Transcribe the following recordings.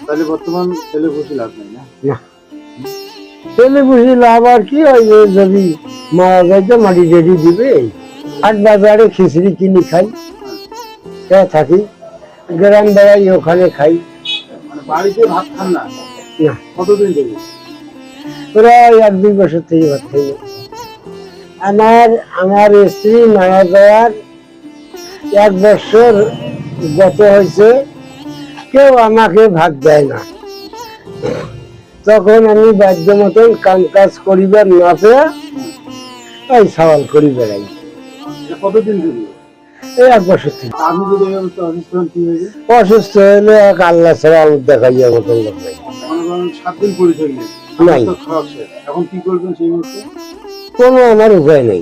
তাহলে বর্তমান ছেলে খুশি লাভ নাই না? না, ছেলে বুঝি লাভ আর কি হয়, যদি মারা যায় তো মাটি রেডি দিবে। হাট বাজারে খিচড়ি কিনি খাই, থাকি গ্রাম বেড়াই, ওখানে খাই। মানে বাড়িতে ভাত খান না? না, কতদিন থেকে? প্রায় 1-2 বছর থেকে ভাত খাই না। আমার স্ত্রী মারা যাওয়ার 1 বছর গত হয়েছে, কেউ আমাকে ভাত দেয় না। তখন আমি বাধ্য মতন কাম কাজ করিবার না পেয়ে এই সওয়াল করি বেড়াই। কতদিন থেকে? এই 1 বছর থেকে। আপনি যদি এই অবস্থা অসুস্থ হন কি হয়েছে? অসুস্থ হলে এক আল্লাহ ছাড়া আলু দেখাইয়া মতন লোক নাই। মনে করেন 7 দিন পরে থাকলেন, নাই। খাওয়া শেষ, এখন কি করবেন সেই মুহূর্তে? কোনো আমার উপায় নেই।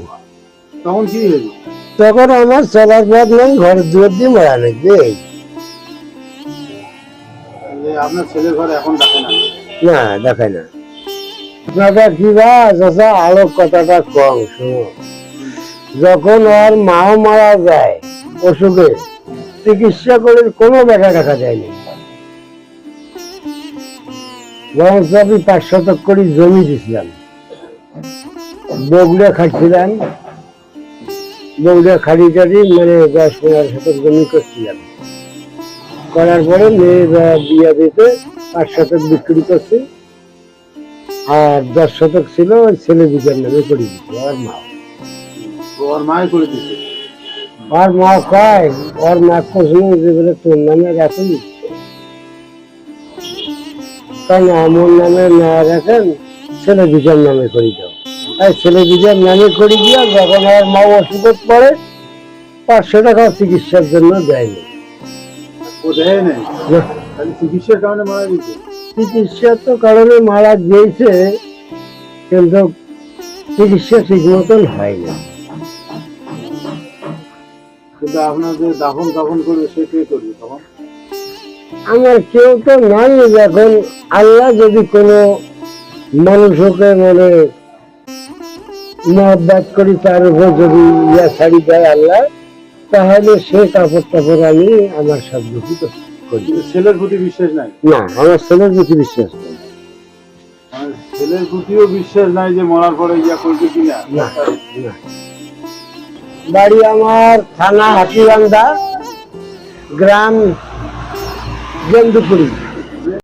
তখন কি হয়েছে? তখন আমার চলার পথ নেই, ঘরের দুয়ার দিয়ে মারা নেই। আপনার ছেলের ঘরে এখন দেখে না? না, দেখায় না। আপনাদের কি বা চাচা, আলো কথাটা কম শুনো। যখন ওর মাও মারা যায় অসুখে, চিকিৎসা করে কোনো দেখা দেখা যায়নি। বরং আমি 5 শতক করে জমি দিছিলাম, বগুড়া খাটছিলাম। বগুড়া খাড়ি টাড়ি মানে 10-15 শতক জমি করছিলাম। করার পরে মেয়েরা বিয়া দিতে 5 শতক বিক্রি করছি, আর 10 শতক ছিল ওই ছেলে দুটার নামে করে দিচ্ছে। ওর মা ওর মায় করে দিচ্ছে? ওর মা কয়, ওর মা কোথাও যে বলে তোর নামে রাখুন, তাই না আমার নামে না রাখেন, ছেলে দুটার নামে করে দাও। তাই ছেলে দুটার নামে করে দিয়া যখন ওর মা অসুখ পড়ে 500 টাকা চিকিৎসার জন্য দেয়নি। ও দেয় নাই? তাহলে চিকিৎসার কারণে মারা গেছে? চিকিৎসার তো কারণে মারা গিয়েছে, কিন্তু চিকিৎসা ঠিক মতন হয় না। কিন্তু আপনার যে দাফন কাফন করবে সে কে করবে তখন? আমার কেউ তো নাই। এখন আল্লাহ যদি কোনো মানুষকে মানে মহব্বত করি, তার উপর যদি ইয়া ছাড়ি দেয় আল্লাহ, তাহলে সে কাপড় টাপড় আমি আমার সব কিছু করি। ছেলের প্রতি বিশ্বাস নাই? না, আমার ছেলের প্রতি বিশ্বাস নেই। মানে ছেলের প্রতিও বিশ্বাস নাই যে মরার পরে ইয়া করবে কিনা? না, না। বাড়ি আমার থানা হাতিবান্ধা, গ্রাম গেন্দুপুরি।